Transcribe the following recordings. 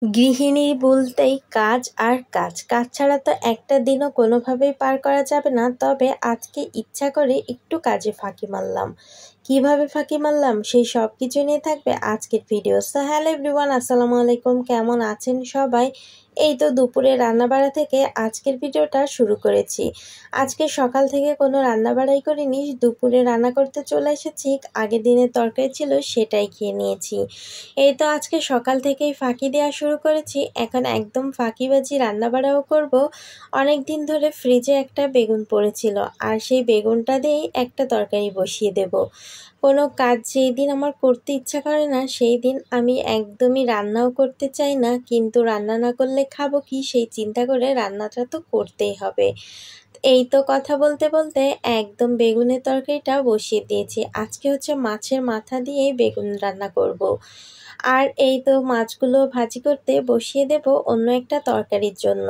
গৃহিণী বলতেই কাজ আর কাজ। কাজ ছাড়া তো একটা দিনও কোনোভাবেই পার করা যাবে না। তবে আজকে ইচ্ছা করে একটু কাজে ফাঁকি মারলাম। কিভাবে ফাঁকি মারলাম সেই সব কিছু নিয়ে থাকবে আজকের ভিডিও। সো হ্যালো এভরিওয়ান, আসসালামু আলাইকুম। কেমন আছেন সবাই? এই তো দুপুরে রান্নাবাড়া থেকে আজকের ভিডিওটা শুরু করেছি। আজকে সকাল থেকে কোনো রান্নাবাড়াই করিনি, দুপুরে রান্না করতে চলে এসেছি। আগের দিনের তরকারি ছিল সেটাই খেয়ে নিয়েছি। এই তো আজকে সকাল থেকেই ফাঁকি দেওয়া শুরু করেছি। এখন একদম ফাঁকিবাজি রান্নাবাড়াও করব। অনেক দিন ধরে ফ্রিজে একটা বেগুন পড়েছিল, আর সেই বেগুনটা দিয়েই একটা তরকারি বসিয়ে দেব। কোনো কাজ যেই দিন আমার করতে ইচ্ছা করে না সেই দিন আমি একদমই রান্নাও করতে চাই না, কিন্তু রান্না না করলে খাবো কি সেই চিন্তা করে রান্নাটা তো করতেই হবে। এই তো কথা বলতে বলতে একদম বেগুনের তরকারিটা বসিয়ে দিয়েছি। আজকে হচ্ছে মাছের মাথা দিয়ে বেগুন রান্না করব। আর এই তো মাছগুলো ভাজি করতে বসিয়ে দেব অন্য একটা তরকারির জন্য।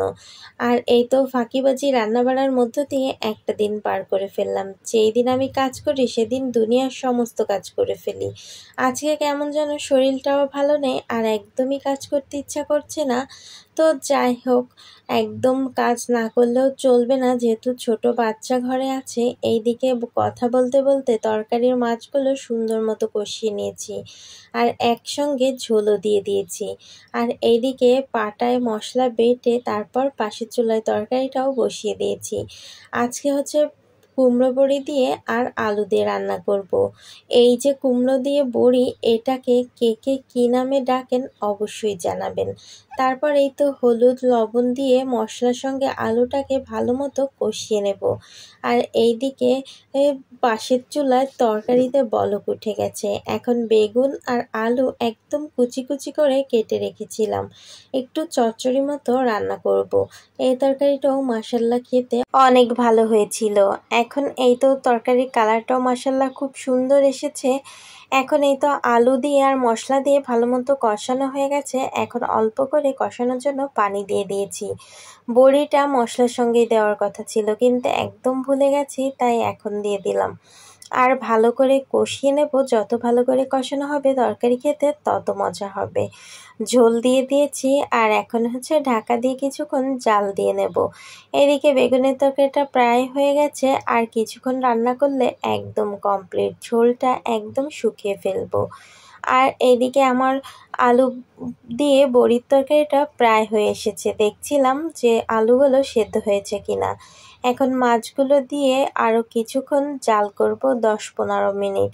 আর এই তো ফাঁকিবাজি রান্নাবাড়ার মধ্য দিয়ে একটা দিন পার করে ফেললাম। যেই দিন আমি কাজ করি সেদিন দুনিয়ার সমস্ত কাজ করে ফেলি। আজকে কেমন যেন শরীরটাও ভালো নেই, আর একদমই কাজ করতে ইচ্ছা করছে না। তো যাই হোক, একদম কাজ না করলেও চলবে না, যেহেতু ছোট বাচ্চা ঘরে আছে। এইদিকে কথা বলতে বলতে তরকারির মাছগুলো সুন্দর মতো কষিয়ে নিয়েছি, আর একসঙ্গে ঝোলও দিয়ে দিয়েছি। আর এইদিকে পাটায় মশলা বেটে তারপর পাশের চুলায় তরকারিটাও বসিয়ে দিয়েছি। আজকে হচ্ছে কুমড়ো বড়ি দিয়ে আর আলু দিয়ে রান্না করব। এই যে কুমড়ো দিয়ে বড়ি, এটাকে কে কে কী নামে ডাকেন অবশ্যই জানাবেন। তারপর এই তো হলুদ লবণ দিয়ে মশলার সঙ্গে আলুটাকে ভালো মতো কষিয়ে নেব। আর এইদিকে পাশের চুলায় তরকারিতে বলক উঠে গেছে। এখন বেগুন আর আলু একদম কুচি কুচি করে কেটে রেখেছিলাম, একটু চচ্চড়ি মতো রান্না করব। এই তরকারিটাও মাশাল্লাহ খেতে অনেক ভালো হয়েছিল। এখন এই তো তরকারির কালারটাও মাশাল্লাহ খুব সুন্দর এসেছে। এখন এই তো আলু দিয়ে আর মশলা দিয়ে ভালো মতো কষানো হয়ে গেছে। এখন অল্প করে কষানোর জন্য পানি দিয়ে দিয়েছি। বড়িটা মশলার সঙ্গেই দেওয়ার কথা ছিল, কিন্তু একদম ভুলে গেছি, তাই এখন দিয়ে দিলাম। আর ভালো করে কষিয়ে নেব। যত ভালো করে কষানো হবে তরকারি খেতে তত মজা হবে। ঝোল দিয়ে দিয়েছি, আর এখন হচ্ছে ঢাকা দিয়ে কিছুক্ষণ জাল দিয়ে নেব। এদিকে বেগুনের তরকারিটা প্রায় হয়ে গেছে, আর কিছুক্ষণ রান্না করলে একদম কমপ্লিট। ঝোলটা একদম শুকিয়ে ফেলবো। আর এইদিকে আমার আলু দিয়ে বড়ির তরকারিটা প্রায় হয়ে এসেছে। দেখছিলাম যে আলুগুলো সেদ্ধ হয়েছে কিনা। এখন মাছগুলো দিয়ে আরও কিছুক্ষণ জাল করব, 10-15 মিনিট।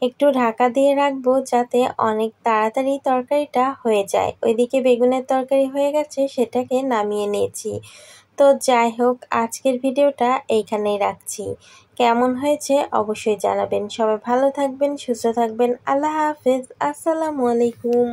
একটু ঢাকা দিয়ে রাখবো যাতে অনেক তাড়াতাড়ি তরকারিটা হয়ে যায়। ওইদিকে বেগুনের তরকারি হয়ে গেছে, সেটাকে নামিয়ে নিয়েছি। তো যাই হোক, আজকের ভিডিওটা এইখানেই রাখছি। কেমন হয়েছে অবশ্যই জানাবেন। সবাই ভালো থাকবেন, সুস্থ থাকবেন। আল্লাহ হাফেজ, আসসালামু আলাইকুম।